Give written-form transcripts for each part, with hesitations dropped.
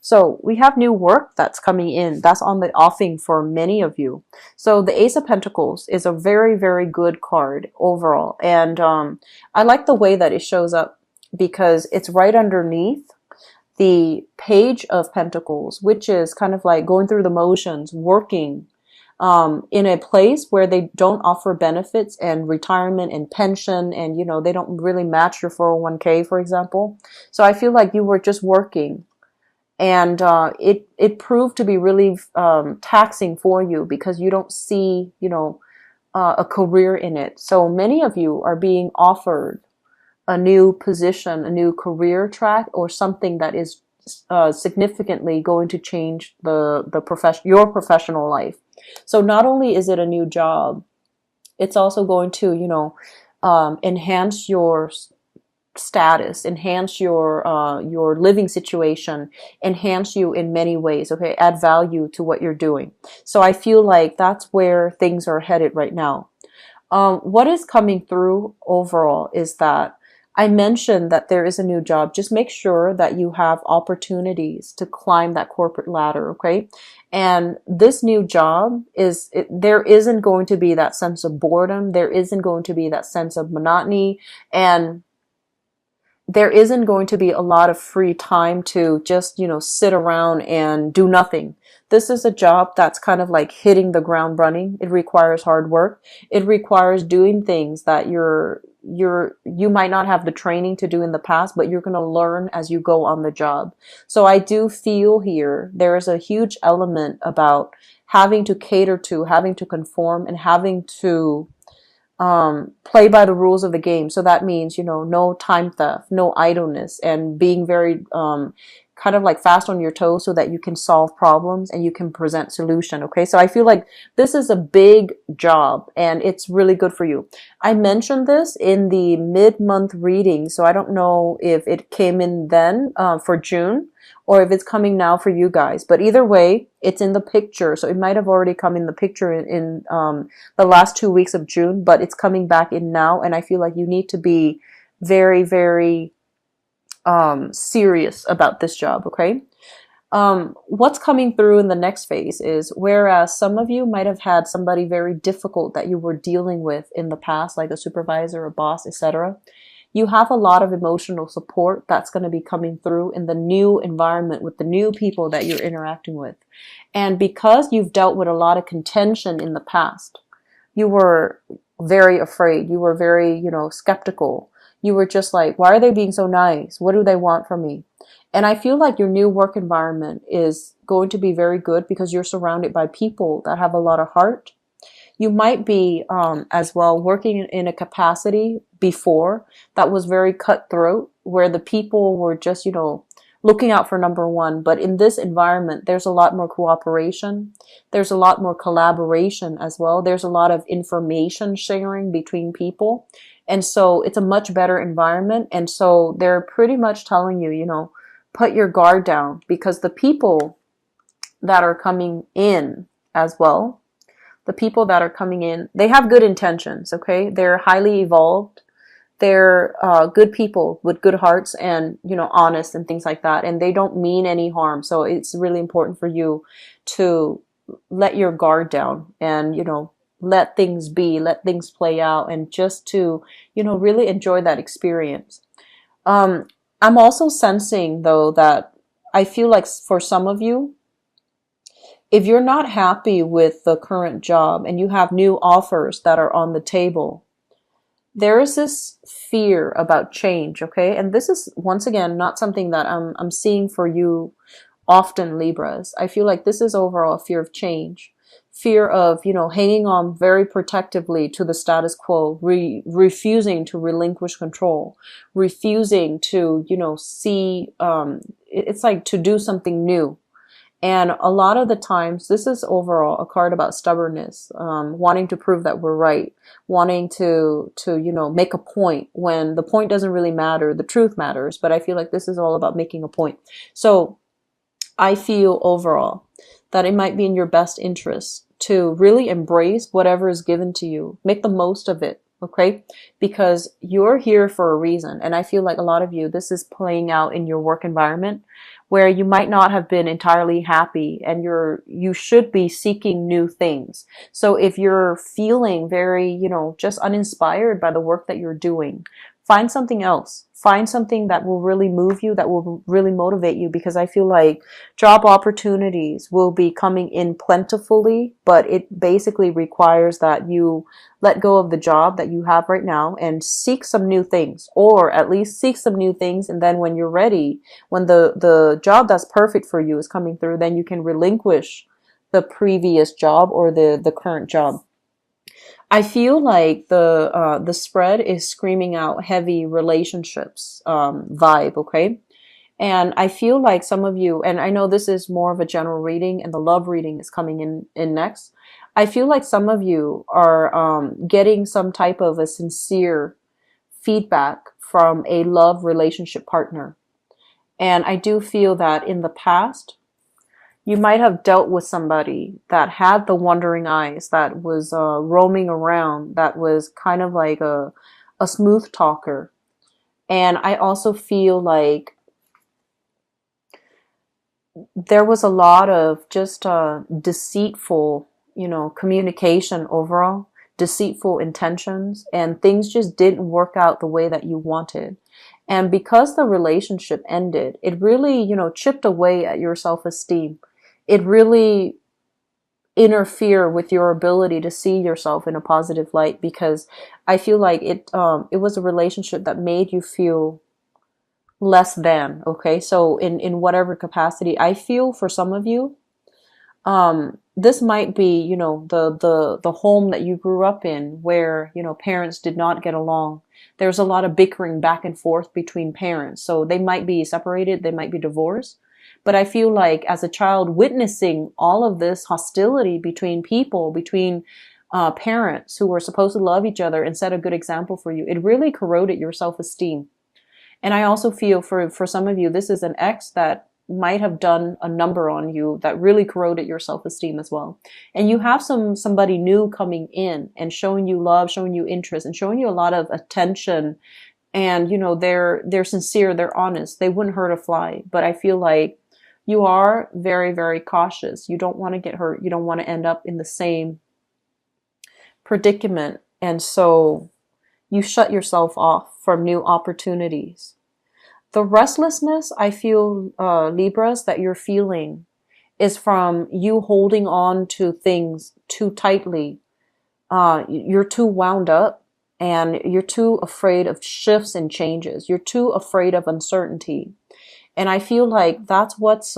So we have new work that's coming in. That's on the offing for many of you. So the Ace of Pentacles is a very, very good card overall. And I like the way that it shows up because it's right underneath the Page of Pentacles, which is kind of like going through the motions, working in a place where they don't offer benefits and retirement and pension, and they don't really match your 401k, for example. So I feel like you were just working, and it proved to be really taxing for you because you don't see a career in it. So many of you are being offered a new position, a new career track, or something that is significantly going to change your professional life. So not only is it a new job, it's also going to, enhance your status, enhance your living situation, enhance you in many ways. Okay, add value to what you're doing. So I feel like that's where things are headed right now. What is coming through overall is that I mentioned that there is a new job. Just make sure that you have opportunities to climb that corporate ladder, okay? And this new job there isn't going to be that sense of boredom. There isn't going to be that sense of monotony. And there isn't going to be a lot of free time to just, sit around and do nothing. This is a job that's kind of like hitting the ground running. It requires hard work. It requires doing things that you might not have the training to do in the past, but you're going to learn as you go on the job. So I do feel here there is a huge element about having to cater to, having to conform, and having to play by the rules of the game. So that means, no time theft, no idleness, and being very kind of like fast on your toes so that you can solve problems and you can present solution. Okay. So I feel like this is a big job and it's really good for you. I mentioned this in the mid-month reading. So I don't know if it came in then for June or if it's coming now for you guys, but either way, it's in the picture. So it might have already come in the picture in the last 2 weeks of June, but it's coming back in now. And I feel like you need to be very, very serious about this job, okay? What's coming through in the next phase is, whereas some of you might have had somebody very difficult that you were dealing with in the past, like a supervisor, a boss, etc., you have a lot of emotional support that's going to be coming through in the new environment with the new people that you're interacting with. And because you've dealt with a lot of contention in the past, you were very afraid. You were very, skeptical. You were just like, why are they being so nice? What do they want from me? And I feel like your new work environment is going to be very good because you're surrounded by people that have a lot of heart. You might be as well working in a capacity before that was very cutthroat, where the people were just, looking out for number one. But in this environment, there's a lot more cooperation. There's a lot more collaboration as well. There's a lot of information sharing between people. And so it's a much better environment. And so they're pretty much telling you, put your guard down, because the people that are coming in as well, they have good intentions, okay? They're highly evolved. They're good people with good hearts and, honest and things like that. And they don't mean any harm. So it's really important for you to let your guard down and, let things be, let things play out, and just to, really enjoy that experience. I'm also sensing, though, that I feel like for some of you, if you're not happy with the current job and you have new offers that are on the table, there is this fear about change, okay? And this is, once again, not something that I'm seeing for you often, Libras. I feel like this is overall a fear of change. Fear of, hanging on very protectively to the status quo, refusing to relinquish control, refusing to, see, it's like to do something new. And a lot of the times, this is overall a card about stubbornness, wanting to prove that we're right, wanting to make a point when the point doesn't really matter. The truth matters, but I feel like this is all about making a point. So I feel overall that it might be in your best interest to really embrace whatever is given to you. Make the most of it, okay? Because you're here for a reason. And I feel like a lot of you, this is playing out in your work environment where you might not have been entirely happy, and you should be seeking new things. So if you're feeling very, just uninspired by the work that you're doing, find something else. Find something that will really move you, that will really motivate you, because I feel like job opportunities will be coming in plentifully, but it basically requires that you let go of the job that you have right now and seek some new things, or at least seek some new things. And then when you're ready, when the job that's perfect for you is coming through, then you can relinquish the previous job or the current job. I feel like the spread is screaming out heavy relationships vibe, okay? And I feel like some of you, and I know this is more of a general reading, and the love reading is coming in next. I feel like some of you are getting some type of a sincere feedback from a love relationship partner. And I do feel that in the past, you might have dealt with somebody that had the wandering eyes, that was roaming around, that was kind of like a smooth talker. And I also feel like there was a lot of just deceitful, communication overall, deceitful intentions, and things just didn't work out the way that you wanted. And because the relationship ended, it really, chipped away at your self-esteem. It really interfered with your ability to see yourself in a positive light, because I feel like it was a relationship that made you feel less than. Okay, so in whatever capacity, I feel for some of you, this might be, the home that you grew up in, where, parents did not get along. There's a lot of bickering back and forth between parents, so they might be separated, they might be divorced. But I feel like as a child, witnessing all of this hostility between people, between parents who were supposed to love each other and set a good example for you, it really corroded your self-esteem. And I also feel for some of you, this is an ex that might have done a number on you that really corroded your self-esteem as well. And you have somebody new coming in and showing you love, showing you interest, and showing you a lot of attention. And, they're sincere, they're honest, they wouldn't hurt a fly. But I feel like you are very, very cautious. You don't want to get hurt. You don't want to end up in the same predicament. And so you shut yourself off from new opportunities. The restlessness, I feel, Libras, that you're feeling is from you holding on to things too tightly. You're too wound up, and you're too afraid of shifts and changes. You're too afraid of uncertainty. And I feel like that's what's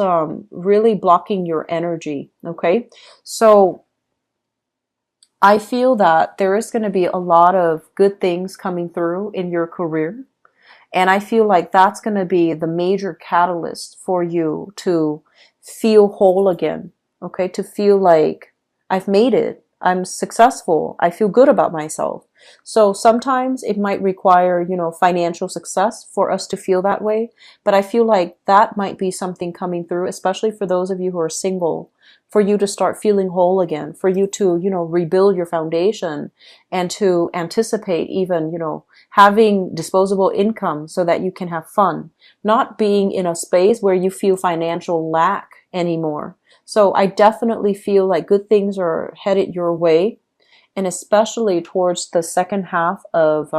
really blocking your energy. Okay. So I feel that there is going to be a lot of good things coming through in your career. And I feel like that's going to be the major catalyst for you to feel whole again. Okay. To feel like I've made it. I'm successful. I feel good about myself. So sometimes it might require, financial success for us to feel that way. But I feel like that might be something coming through, especially for those of you who are single, for you to start feeling whole again, for you to, rebuild your foundation, and to anticipate even, having disposable income so that you can have fun, not being in a space where you feel financial lack anymore. So I definitely feel like good things are headed your way, and especially towards the second half of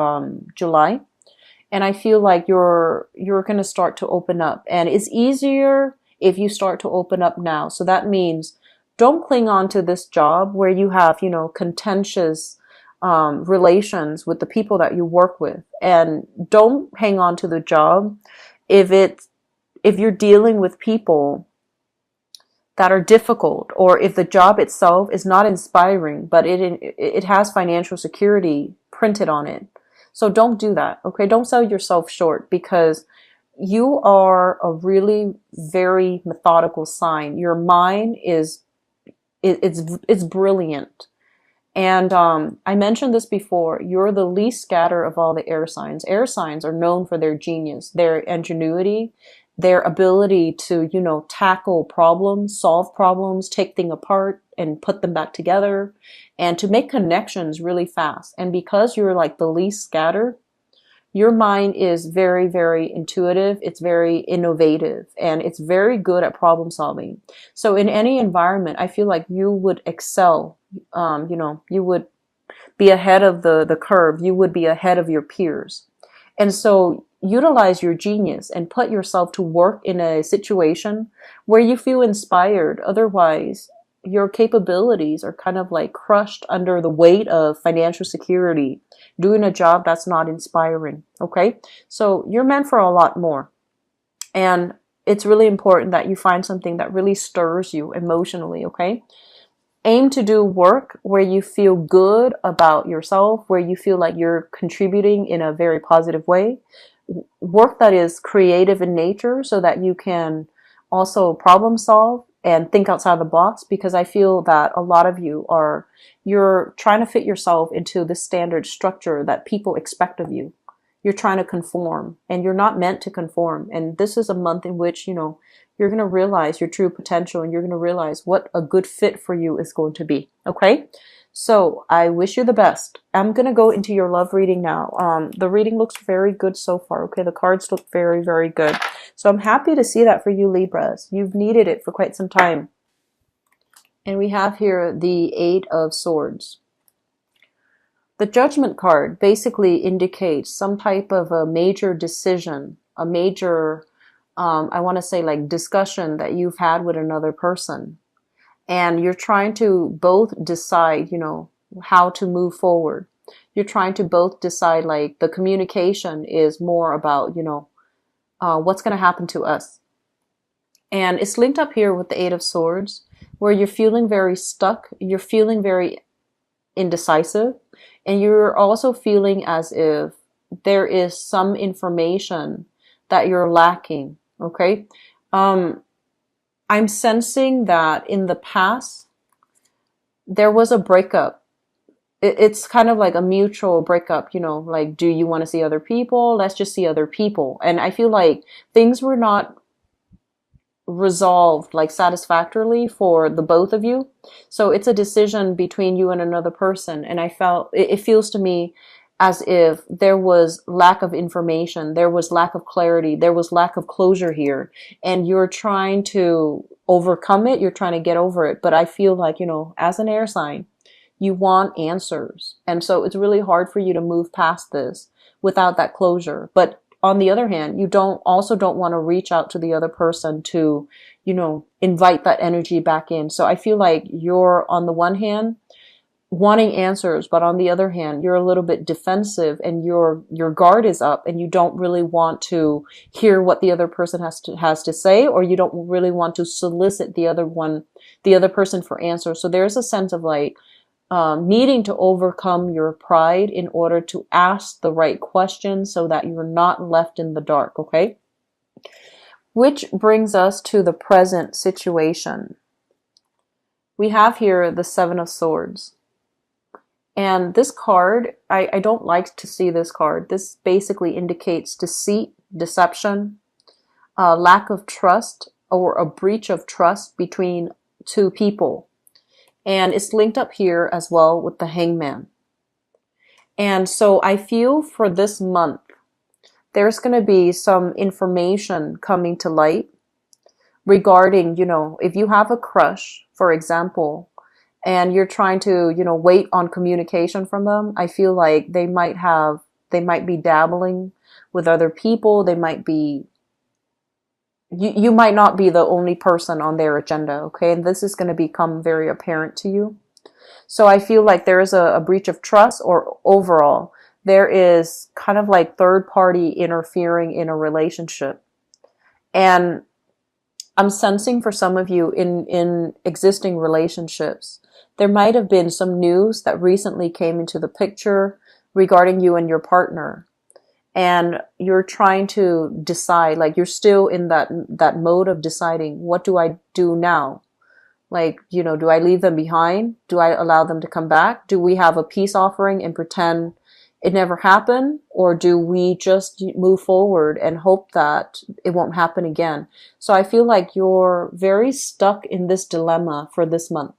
July. And I feel like you're going to start to open up, and it's easier if you start to open up now. So that means don't cling on to this job where you have, contentious relations with the people that you work with, and don't hang on to the job if you're dealing with people that are difficult, or if the job itself is not inspiring, but it has financial security printed on it. So don't do that. Okay. Don't sell yourself short, because you are a really very methodical sign. Your mind it's brilliant. And I mentioned this before. You're the least scattered of all the air signs. Air signs are known for their genius, their ingenuity, their ability to, tackle problems, solve problems, take things apart and put them back together, and to make connections really fast. And because you're like the least scattered, Your mind is very, very intuitive. It's very innovative, and it's very good at problem solving. So in any environment, I feel like you would excel. You would be ahead of the curve. You would be ahead of your peers. And so utilize your genius and put yourself to work in a situation where you feel inspired. Otherwise, your capabilities are kind of like crushed under the weight of financial security, doing a job that's not inspiring. Okay. So you're meant for a lot more. And it's really important that you find something that really stirs you emotionally. Okay. Aim to do work where you feel good about yourself, where you feel like you're contributing in a very positive way. Work that is creative in nature so that you can also problem solve and think outside the box, because I feel that a lot of you're trying to fit yourself into the standard structure that people expect of you. You're trying to conform, and you're not meant to conform. And this is a month in which, you're going to realize your true potential, and you're going to realize what a good fit for you is going to be. Okay. So I wish you the best. I'm going to go into your love reading now. The reading looks very good so far. Okay. The cards look very, very good. So I'm happy to see that for you, Libras. You've needed it for quite some time. And we have here the Eight of Swords. The Judgment card basically indicates some type of a major decision, a major, I want to say like discussion that you've had with another person. And you're trying to both decide, how to move forward. You're trying to both decide, like, the communication is more about, what's going to happen to us. And it's linked up here with the Eight of Swords, where you're feeling very stuck. You're feeling very indecisive. And you're also feeling as if there is some information that you're lacking. Okay. I'm sensing that in the past, there was a breakup. It's kind of like a mutual breakup, like, do you want to see other people? Let's just see other people. And I feel like things were not resolved like satisfactorily for the both of you. So it's a decision between you and another person. And I felt, it feels to me as if there was lack of information, there was lack of clarity, there was lack of closure here, and you're trying to overcome it, you're trying to get over it. But I feel like, as an air sign, you want answers. And so it's really hard for you to move past this without that closure. But on the other hand, you don't want to reach out to the other person to, invite that energy back in. So I feel like you're, on the one hand, wanting answers, but on the other hand, you're a little bit defensive, and your guard is up, and you don't really want to hear what the other person has to say, or you don't really want to solicit the other person for answers. So there's a sense of like needing to overcome your pride in order to ask the right questions so that you're not left in the dark. Okay. Which brings us to the present situation. We have here the Seven of Swords. And this card, I don't like to see this card. This basically indicates deceit, deception, lack of trust, or a breach of trust between two people. And it's linked up here as well with the Hangman. And so I feel for this month, there's going to be some information coming to light regarding, if you have a crush, for example, and you're trying to, wait on communication from them, I feel like they might be dabbling with other people. They might be, you might not be the only person on their agenda. Okay. And this is going to become very apparent to you. So I feel like there is a breach of trust, or overall, there is kind of like third party interfering in a relationship. And I'm sensing for some of you in existing relationships, there might have been some news that recently came into the picture regarding you and your partner. And you're trying to decide, like, you're still in that mode of deciding, what do I do now? Like, do I leave them behind? Do I allow them to come back? Do we have a peace offering and pretend it never happened? Or do we just move forward and hope that it won't happen again? So I feel like you're very stuck in this dilemma for this month.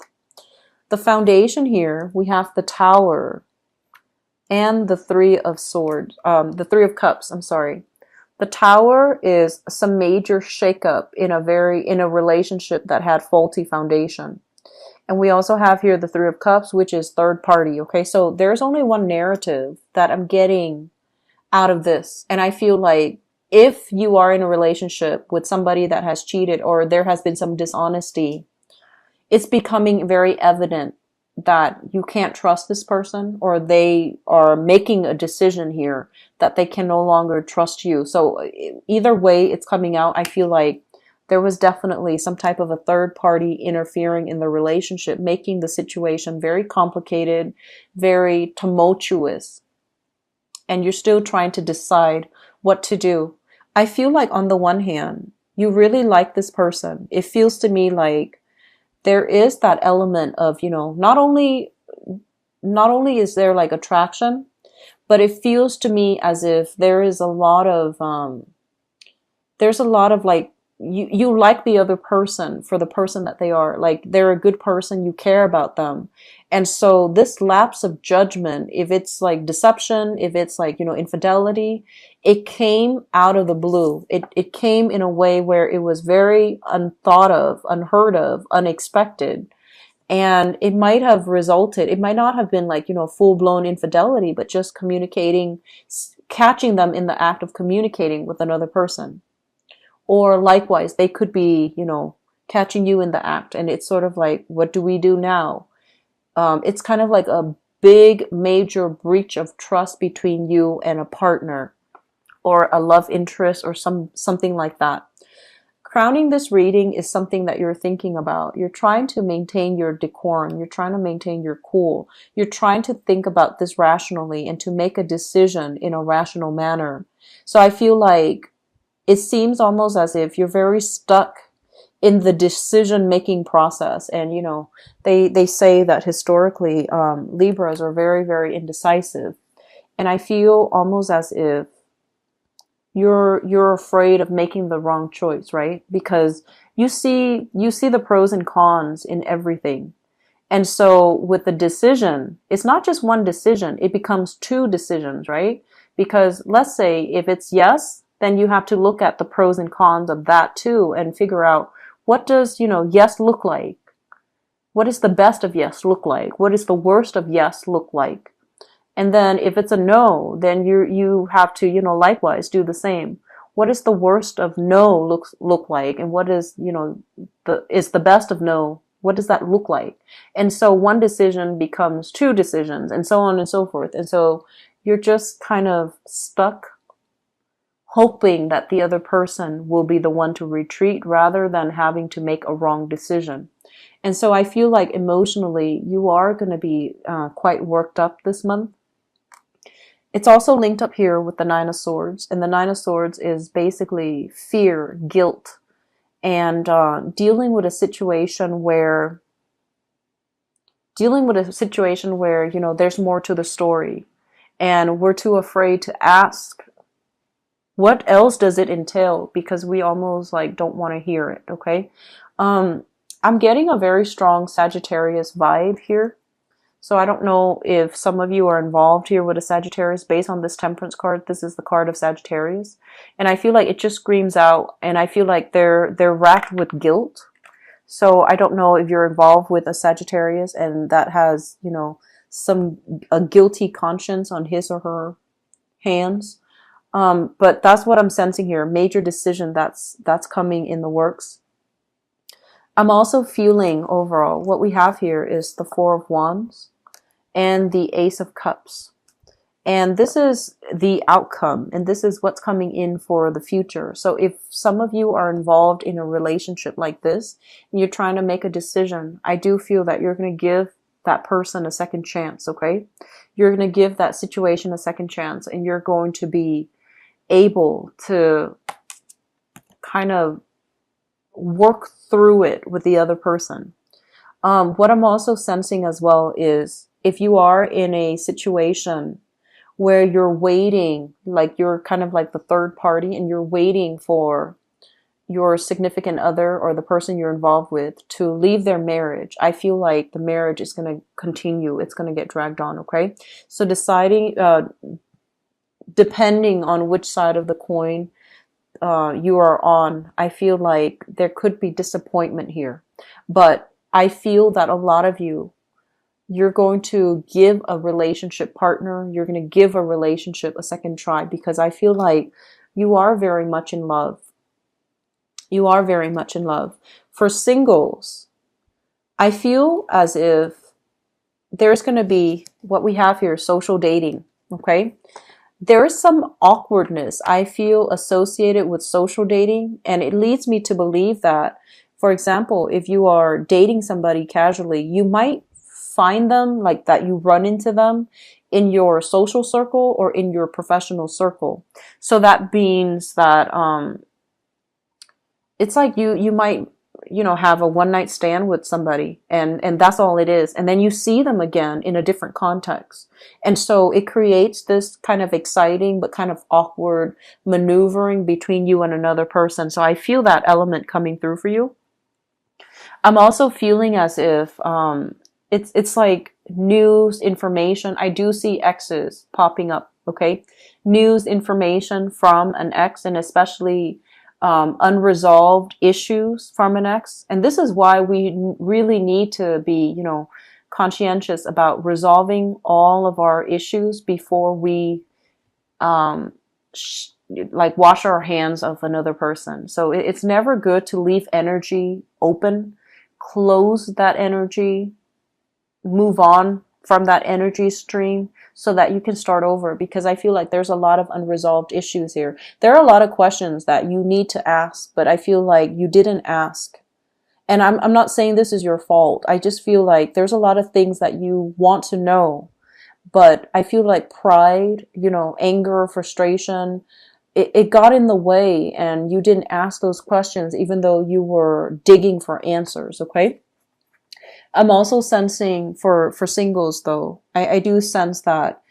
The foundation here, we have the Tower. and the Three of Swords, the Three of Cups, I'm sorry. The Tower is some major shakeup in a relationship that had faulty foundation. And we also have here the Three of Cups, which is third party. Okay, so there's only one narrative that I'm getting out of this. And I feel like if you are in a relationship with somebody that has cheated or there has been some dishonesty, it's becoming very evident that you can't trust this person, or they are making a decision here that they can no longer trust you. So either way it's coming out, I feel like there was definitely some type of a third party interfering in the relationship, making the situation very complicated, very tumultuous. And you're still trying to decide what to do. I feel like on the one hand, you really like this person. It feels to me like there is that element of, not only is there like attraction, but it feels to me as if there's a lot of like, you like the other person for the person that they are. Like they're a good person, you care about them. And so this lapse of judgment, if it's like deception, if it's like, infidelity, it came out of the blue. It came in a way where it was very unthought of, unheard of, unexpected. And it might have resulted, it might not have been like, full blown infidelity, but just communicating, catching them in the act of communicating with another person. Or likewise, they could be, catching you in the act. And it's sort of like, what do we do now? It's kind of like a big, major breach of trust between you and a partner or a love interest or something like that. Crowning this reading is something that you're thinking about. You're trying to maintain your decorum. You're trying to maintain your cool. You're trying to think about this rationally and to make a decision in a rational manner. So I feel like it seems almost as if you're very stuck in the decision-making process. And, they say that historically, Libras are very, very indecisive. And I feel almost as if you're afraid of making the wrong choice, right? Because you see the pros and cons in everything. And so with the decision, it's not just one decision, it becomes two decisions, right? Because let's say if it's yes, then you have to look at the pros and cons of that too and figure out, what does, yes look like? What is the best of yes look like? What is the worst of yes look like? And then if it's a no, then you have to, likewise do the same. What is the worst of no look like? And what is, is the best of no? What does that look like? And so one decision becomes two decisions and so on and so forth. And so you're just kind of stuck hoping that the other person will be the one to retreat rather than having to make a wrong decision. And so I feel like emotionally you are going to be quite worked up this month. It's also linked up here with the Nine of Swords. And the Nine of Swords is basically fear, guilt, and dealing with a situation where, there's more to the story. And we're too afraid to ask, what else does it entail? Because we almost like don't want to hear it, okay? I'm getting a very strong Sagittarius vibe here. So I don't know if some of you are involved here with a Sagittarius based on this Temperance card. This is the card of Sagittarius. And I feel like it just screams out, and I feel like they're racked with guilt. So I don't know if you're involved with a Sagittarius and that has, a guilty conscience on his or her hands. But that's what I'm sensing here. Major decision that's coming in the works. I'm also feeling overall what we have here is the Four of Wands and the Ace of Cups. And this is the outcome, and this is what's coming in for the future. So if some of you are involved in a relationship like this and you're trying to make a decision, I do feel that you're going to give that person a second chance, okay? You're going to give that situation a second chance, and you're going to be able to kind of work through it with the other person. What I'm also sensing as well is if you are in a situation where you're waiting, like you're kind of like the third party and you're waiting for, your significant other or the person you're involved with to leave their marriage. I feel like the marriage is going to continue. It's going to get dragged on. Okay. So deciding, depending on which side of the coin you are on, I feel like there could be disappointment here. But I feel that a lot of you, you're going to give a relationship partner, you're going to give a relationship a second try, because I feel like you are very much in love. You are very much in love. For singles, I feel as if there's going to be what we have here, social dating. Okay. There is some awkwardness I feel associated with social dating, and it leads me to believe that, for example, if you are dating somebody casually, you might find them, like that you run into them in your social circle or in your professional circle. So that means that it's like you might, have a one night stand with somebody, and that's all it is. And then you see them again in a different context. And so it creates this kind of exciting but kind of awkward maneuvering between you and another person. So I feel that element coming through for you. I'm also feeling as if it's like news information. I do see exes popping up. Okay. News information from an ex, and especially unresolved issues from an ex. And this is why we really need to be, conscientious about resolving all of our issues before we, wash our hands of another person. So it's never good to leave energy open, close that energy, move on from that energy stream so that you can start over, because I feel like there's a lot of unresolved issues here. There are a lot of questions that you need to ask, but I feel like you didn't ask. And I'm not saying this is your fault. I just feel like there's a lot of things that you want to know, but I feel like pride, anger, frustration, it got in the way, and you didn't ask those questions even though you were digging for answers. Okay. I'm also sensing for singles though, I do sense that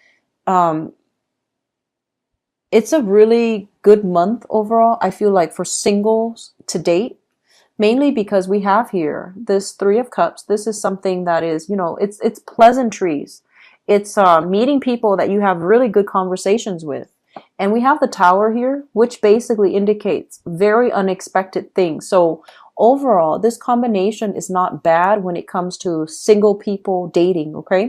it's a really good month overall. I feel like for singles to date, mainly because we have here this Three of Cups. This is something that is, it's pleasantries. It's meeting people that you have really good conversations with. And we have the Tower here, which basically indicates very unexpected things. So overall, this combination is not bad when it comes to single people dating, okay?